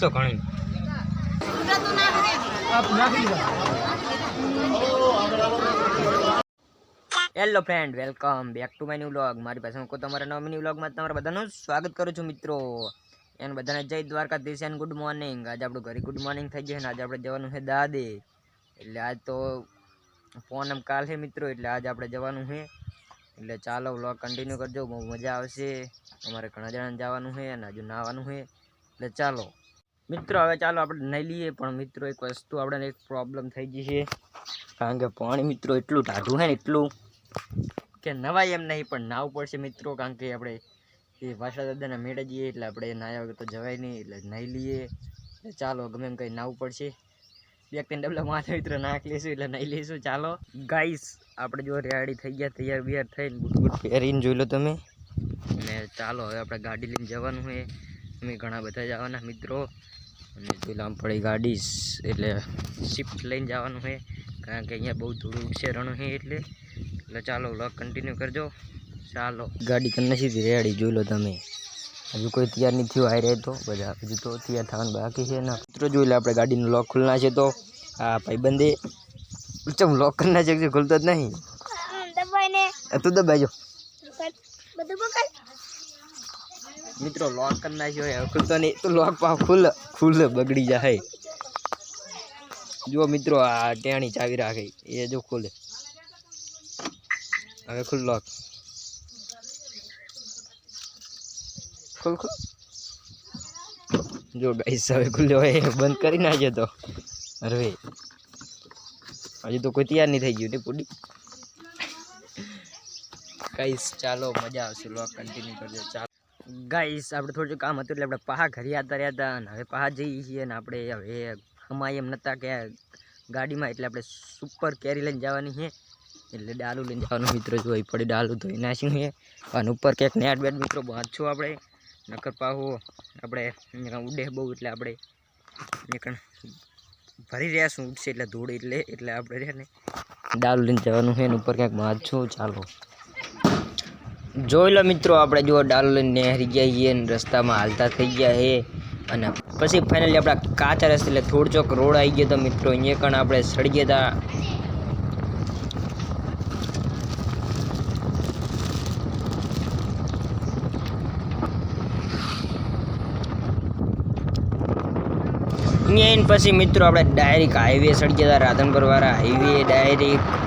તો ઘણી hello friend, welcome back to my new vlog. મારી પાસે હું તમારા નવા મિની વ્લોગમાં તમારા બધાનું સ્વાગત કરું છું મિત્રો. એને બધાને જય દ્વારકાધીશ એન્ડ ગુડ મોર્નિંગ. આજે આપણું ઘરે ગુડ મોર્નિંગ થઈ ગયું ને આજે આપણે જવાનું છે દાદે. એટલે આજ તો પૂનમ કાલ છે મિત્રો, એટલે આજે આપણે જવાનું છે. એટલે ચાલો વ્લોગ કન્ટિન્યુ કરજો, બહુ મજા આવશે. અમારે ઘણા જણાને જવાનું છે અને હજુ નાવાનું છે. એટલે ચાલો મિત્રો, હવે ચાલો આપણે નહીં લઈએ. પણ મિત્રો એક વસ્તુ આપણે એક પ્રોબ્લેમ થઈ ગઈ છે, કારણ કે પાણી મિત્રો એટલું ટાઢું છે ને એટલું કે નવાય એમ નહીં, પણ નાવું પડશે મિત્રો. કારણ કે આપણે એ વાસા દાદાના મેળે જઈએ એટલે આપણે નાયા વગર તો જવાય નહીં, એટલે નહીં લઈએ. એટલે ચાલો ગમે એમ કંઈ નાવું પડશે. બે ત્રણ ડબલા માથે મિત્રો નાખ લઈશું એટલે નહીં લઈશું. ચાલો ગાઈસ, આપણે જો રેડી થઈ ગયા, તૈયાર બિયાર થઈને બૂટ બૂટ પહેરીને જોઈ લો તમે. અને ચાલો હવે આપણે ગાડી લઈને જવાનું છે. અમે ઘણા બધા જવાના મિત્રો, અને પેલા આમ પડી ગાડી એટલે શિફ્ટ લઈને જવાનું છે, કારણ કે અહીંયા બહુ ધૂળ ઉડશે રણું છે. એટલે ચાલો વ્લોગ કન્ટિન્યુ કરજો. ચાલો ગાડી કરી નથી રેડી, જોઈ લો તમે. હજુ કોઈ તૈયાર નહીં થયું, આવી રહે તો બધા હજુ તો તૈયાર થવાનું બાકી છે ને મિત્રો. જોઈ લે આપણે ગાડીનો લોક ખુલના છે, તો આ ભાઈબંધે ચમ લોક કરી નાખે, ખુલતો જ નહીં. તું દબાઈજો મિત્રો, લોક કરી નાખ્યો હવે ખુલતો નહીં. તો લોક પા ખુલ બગડી જાય. જુઓ મિત્રો, આ ટેણી ચાવી રાખે એ જો ખુલે. હવે ખુલ લોક, ખુલ જો ગાઈસ હવે ખુલ્યો હોય. બંધ કરી નાખે તો અરે હજી તો કોઈ તૈયાર નહીં થઈ ગયું ને પૂડી. ગાઈસ ચાલો મજા આવશે, લોક કન્ટિન્યુ કરજો. ચાલો ગાઈસ, આપણે થોડું કામ હતું એટલે આપણે પહા ઘરે આવતા રહ્યા હતા, અને હવે પહા જઈએ છીએ. ને આપણે હવે અમાય એમ નહોતા કે ગાડીમાં, એટલે આપણે સુપર કેરી લઈને જવાની છે. એટલે ડાલું લઈને જવાનું મિત્રો. જો પડી ડાલું ધોઈ નાખ્યું છે, અને ઉપર ક્યાંક નેટ બેટ મિત્રો બાંધશું આપણે, નકર પાહું આપણે ઉડે બહુ. એટલે આપણે નીકળ ભરી રહ્યા છું, ઉડશે એટલે ધૂળ એટલે આપણે રહે ને ડાલું લઈને જવાનું છે, ને ઉપર ક્યાંક બાંધશું. ચાલો જોઈ લો મિત્રો, આપણે જો ડાલો લઈને નહેરી ગયા છીએ અને રસ્તામાં હાલતા થઈ ગયા છે. અને પછી ફાઇનલી આપણા કાચા રસ્તે એટલે થોડ ચોક રોડ આવી ગયો તો મિત્રો. અહીંયા કણ આપણે સડી ગયા હતા. અહીંયા પછી મિત્રો આપણે ડાયરેક્ટ હાઈવે સડી ગયા હતા, રાધનપુર વાળા હાઈવે ડાયરેક્ટ.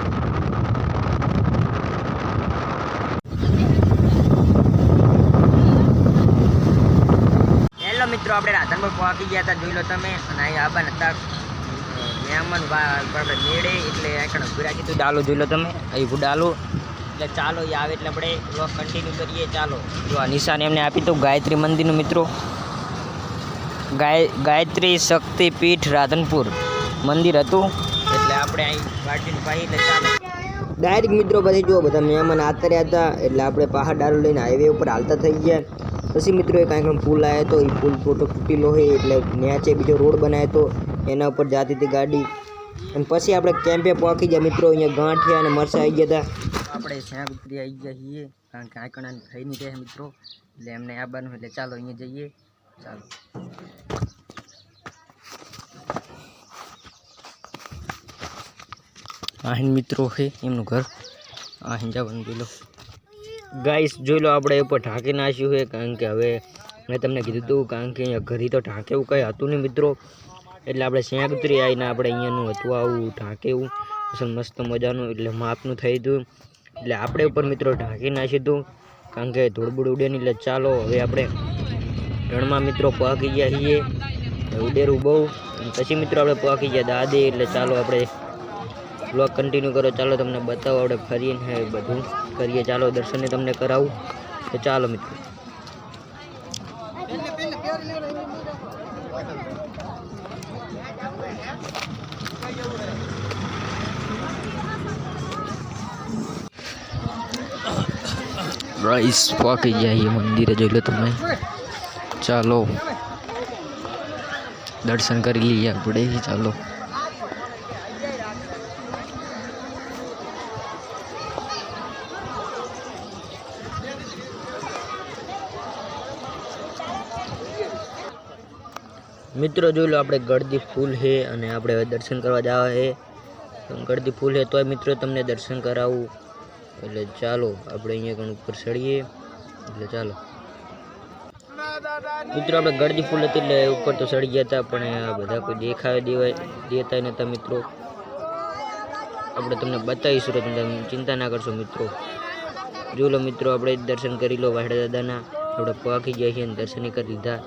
મિત્રો આપણે રાધનપુર પહોંચી ગયા હતા, જોઈ લો તમે. અને અહીં આબા નતા મહેમાન આપણે મેળે, એટલે આગળ ઉભી રાખી તો ડાલો જોઈ લો તમે. અહીં ડાલો એટલે ચાલો એ આવે એટલે આપણે વ્લોગ કન્ટિન્યુ કરીએ. ચાલો જો આ નિશાન એમને આપી તો ગાયત્રી મંદિરનું મિત્રો, ગાયત્રી શક્તિપીઠ રાધનપુર મંદિર હતું. એટલે આપણે અહીં ગાડીનું પાઈ એટલે ચાલો ડાયરેક્ટ મિત્રો. પછી જુઓ બધા મહેમાન આવતા રહ્યા હતા, એટલે આપણે પહાડ ડાલો લઈને હાઈવે ઉપર હાલતા થઈ ગયા. પછી મિત્રો એક કાંઈક પુલ આવ્યો તો, એ પુલ થોડો તૂટેલો હોય એટલે નીચે બીજો રોડ બનાવ્યો તો એના ઉપર જતી હતી ગાડી. અને પછી આપણે કેમ્પે પહોંચી ગયા મિત્રો. અહીંયા ગાંઠિયા અને મરચાં આવી ગયા હતા. આપણે ત્યાં ઉતરી આવી ગયા છીએ, કારણ કે આંકણા થઈ નહીં રહે મિત્રો, એટલે એમને આવવાનું. એટલે ચાલો અહીંયા જઈએ. ચાલો આહીન મિત્રો છે એમનું ઘર, આહીન જવાનું જોઈ લો ગાઈસ. જોઈ લો આપણે ઉપર ઢાંકી નાખ્યું છે, કારણ કે હવે મેં તમને કીધું હતું, કારણ કે અહીંયા ઘરે તો ઢાંકે એવું કંઈ હતું નહીં મિત્રો. એટલે આપણે શ્યાંક ઉતરી આવીને આપણે અહીંયાનું હતું આવું ઢાંકે એવું અસલ મસ્ત મજાનું, એટલે માપનું થઈ હતું. એટલે આપણે ઉપર મિત્રો ઢાંકી નાખ્યું હતું, કારણ કે ધૂળબૂળ ઉડે નહીં. એટલે ચાલો હવે આપણે રણમાં મિત્રો પહોંચી ગયા છીએ, ઉડેરું બહુ. પછી મિત્રો આપણે પહોંચી ગયા દાદે. એટલે ચાલો આપણે વ્લોગ કન્ટિન્યુ કરો. ચાલો તમને બતાવો, આપણે ફરીને બધું કરીએ. ચાલો દર્શનને તમને કરાવું. તો ચાલો મિત્રો. ગાઈસ પહોંચી ગયા મંદિરે, જોઈ લો તમે. ચાલો દર્શન કરી લઈએ આપણે. ચાલો મિત્રો જોઈ લો આપણે ગળદી ફૂલ છે અને આપણે હવે દર્શન કરવા જવા છે. ગળદી ફૂલ છે તોય મિત્રો તમને દર્શન કરાવું એટલે ચાલો આપણે અહીંયા કણ ઉપર ચડીએ. એટલે ચાલો મિત્રો આપણે ગળદી ફૂલ હતી એટલે ઉપર તો ચડી ગયા હતા પણ આ બધા કોઈ દેતા નતા મિત્રો. આપણે તમને બતાવીશું તો તમે ચિંતા ના કરશો મિત્રો. જોઈ લો મિત્રો આપણે દર્શન કરી લો વાહડા દાદાના. આપણે પહોંચી ગયા છીએ અને દર્શન કરી લીધા.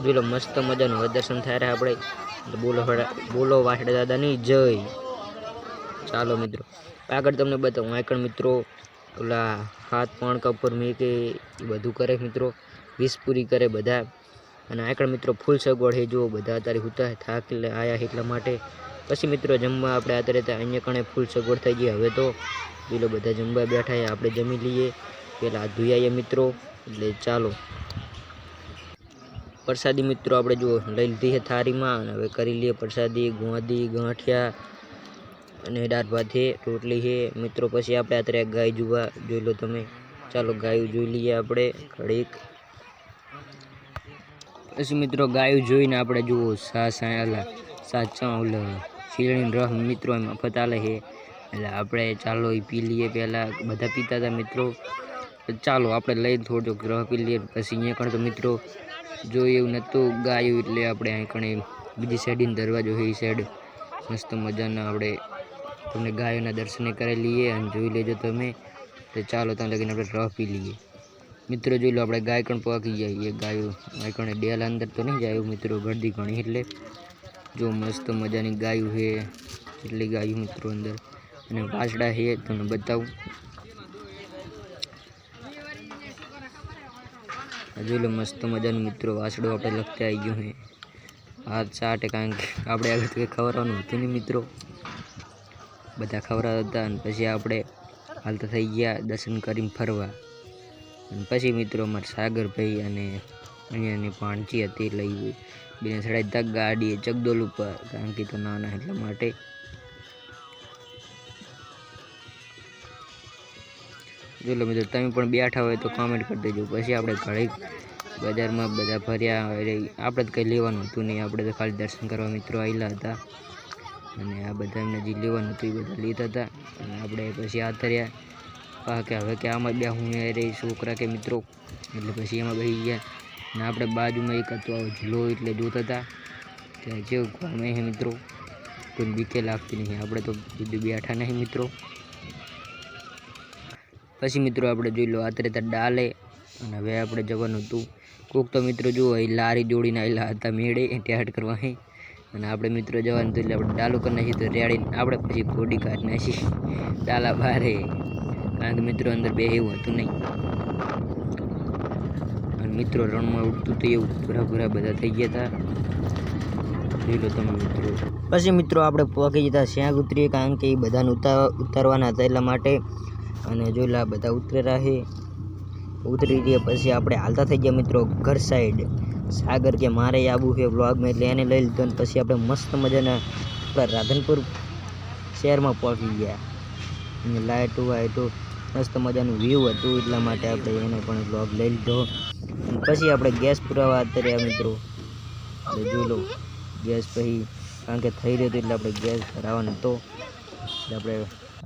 જોઈ લો મસ્ત મજાનું હવે દર્શન થાય રહ્યા આપણે. બોલો વાહડા દાદાની જય. ચાલો મિત્રો આગળ તમને બતાવું. આગળ મિત્રો ઓલા હાથ પાણકા ઉપર મેં કે બધું કરે મિત્રો, વીસ પૂરી કરે બધા. અને આગળ મિત્રો ફૂલ સગવડ છે. જુઓ બધા અત્યારે હુતા થાક આયા એટલા માટે. પછી મિત્રો જમવા આપણે અત્યારે અહીંયા કણે ફૂલ સગવડ થઈ ગઈ. હવે તો પેલો બધા જમવા બેઠા છે, આપણે જમી લઈએ પેલા હાથ ધોઈ આવીએ મિત્રો. એટલે ચાલો પ્રસાદી મિત્રો આપણે જુઓ લઈ લીધી છે થાળીમાં અને હવે કરી લઈએ પ્રસાદી. ગુંદી ગાંઠિયા અને દાળ ભાત છે, રોટલી છે મિત્રો. પછી આપણે અત્યારે ગાય જોઈ લો તમે. ચાલો ગાયું જોઈ લઈએ આપણે ઘડીક. પછી મિત્રો ગાયું જોઈને આપણે જુઓ સાચા શીરણી રસ મિત્રો એમાં મફત આલે છે. એટલે આપણે ચાલો એ પી લઈએ. પહેલાં બધા પીતા હતા મિત્રો. ચાલો આપણે લઈ થોડોક રસ પી લઈએ. પછી અહીંયા કણ તો મિત્રો જોઈ એવું નહોતું ગાયું એટલે આપણે અહીં કણે બીજી સાઈડનો દરવાજો છે એ સાઈડ મસ્ત મજાના આપણે તમને ગાયોના દર્શન કરી લઈએ અને જોઈ લેજો તમે. તો ચાલો ત્યાં લગીને આપણે રસ પી લઈએ મિત્રો. જોઈ લો આપણે ગાય કણ પહોંચી જઈએ. ગાયો આ કણે ડેલ અંદર તો નહીં જાય મિત્રો, ગળદી ઘણી એટલે જો મસ્ત મજાની ગાયું છે. એટલી ગાયું મિત્રો અંદર અને વાસડા છે તમને બતાવું. જોઈ લો મસ્ત મજાનું મિત્રો વાસડું આપણે લખતા આવી ગયું છે. હાથ 60 કારણ કે આપણે આગળ કંઈ ખવડાવવાનું હતું નહીં મિત્રો, બધા ખવડાવતા હતા. અને પછી આપણે હાલતા થઈ ગયા દર્શન કરીને ફરવા. અને પછી મિત્રો અમારા સાગરભાઈ અને અહીંયાની ભાણજી હતી લઈ બેને ચડાવી તક ગાડીએ ચકડોલ ઉપર, કારણ કે તો નાના એટલા માટે. જોઈ લો મિત્રો તમે પણ બેઠા હોય તો કોમેન્ટ કરી દેજો. પછી આપણે ઘણી બજારમાં બધા ફર્યા. આપણે તો કંઈ લેવાનું હતું નહીં, આપણે તો ખાલી દર્શન કરવા મિત્રો આવેલા હતા. અને આ બધા એમને જે લેવાનું હતું એ બધા લેતા હતા. અને આપણે પછી આ તર્યા કે હવે કે આમાં બે હું રહી છોકરા કે મિત્રો. એટલે પછી એમાં બેસી ગયા. અને આપણે બાજુમાં એક હતો ઝૂલો એટલે જોતા હતા ત્યાં જેવું ગમે છે મિત્રો. કોઈ બીકે લાગતી નહીં, આપણે તો બધું બેઠા નહીં મિત્રો. પછી મિત્રો આપણે જોઈ લો અત્યારે ડાલે અને હવે આપણે જવાનું હતું. કોક તો મિત્રો જુઓ એ લારી જોડીને આવેલા હતા મેળે ટેહાટ કરવા. અને આપણે મિત્રો જવાનું હતું એટલે આપણે ડાલું કરી નાખીએ તો રેડીને આપણે પછી ગોડી કાઢી નાખી ડાલા બારે, કારણ કે મિત્રો અંદર બે એવું હતું નહીં. અને મિત્રો રણમાં ઉડતું હતું એવું ભૂરા બધા થઈ ગયા હતા. જોઈ લો તમે મિત્રો. પછી મિત્રો આપણે પહોંચી જતા શ્યાંગ ઉતરીએ, કારણ કે એ બધાને ઉતારવાના હતા એટલા માટે. અને જોઈ લો બધા ઉતરેલા છે. ઉતરી ગયા પછી આપણે હાલતા થઈ ગયા મિત્રો ઘર સાઈડ. સાગર કે મારે આવવું છે વ્લોગમાં એટલે એને લઈ લીધો. અને પછી આપણે મસ્ત મજાના આપણા રાધનપુર શહેરમાં પહોંચી ગયા. અને લાઇટો મસ્ત મજાનું વ્યૂ હતું એટલા માટે આપણે એને પણ વ્લોગ લઈ લીધો. અને પછી આપણે ગેસ પુરાવા અત્યારે મિત્રો જોઈ લો ગેસ પછી કારણ કે થઈ રહ્યો હતો એટલે આપણે ગેસ ભરાવાનો હતો. એટલે આપણે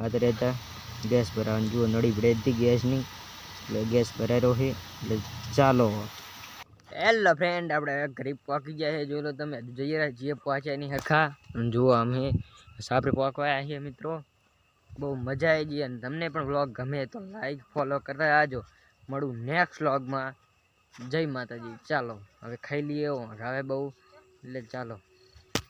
અત્યારે હતા ગેસ ભરાવાનું. જુઓ નળી ભરાઈ હતી ગેસની એટલે ગેસ ભરાયેલો છે. એટલે ચાલો હેલો ફ્રેન્ડ આપણે ઘરે પહોંચી ગયા છે. જોઈ લો તમે જઈએ જે પહોંચ્યા એની હખા. અને જુઓ અમે સાપરે પહોંચવાયા છીએ મિત્રો. બહુ મજા આવી ગઈ. અને તમને પણ વ્લોગ ગમે તો લાઈક ફોલો કરતા આવજો. મળું નેક્સ્ટ વ્લોગમાં. જય માતાજી. ચાલો હવે ખાઈ લઈએ હવે બહુ એટલે ચાલો.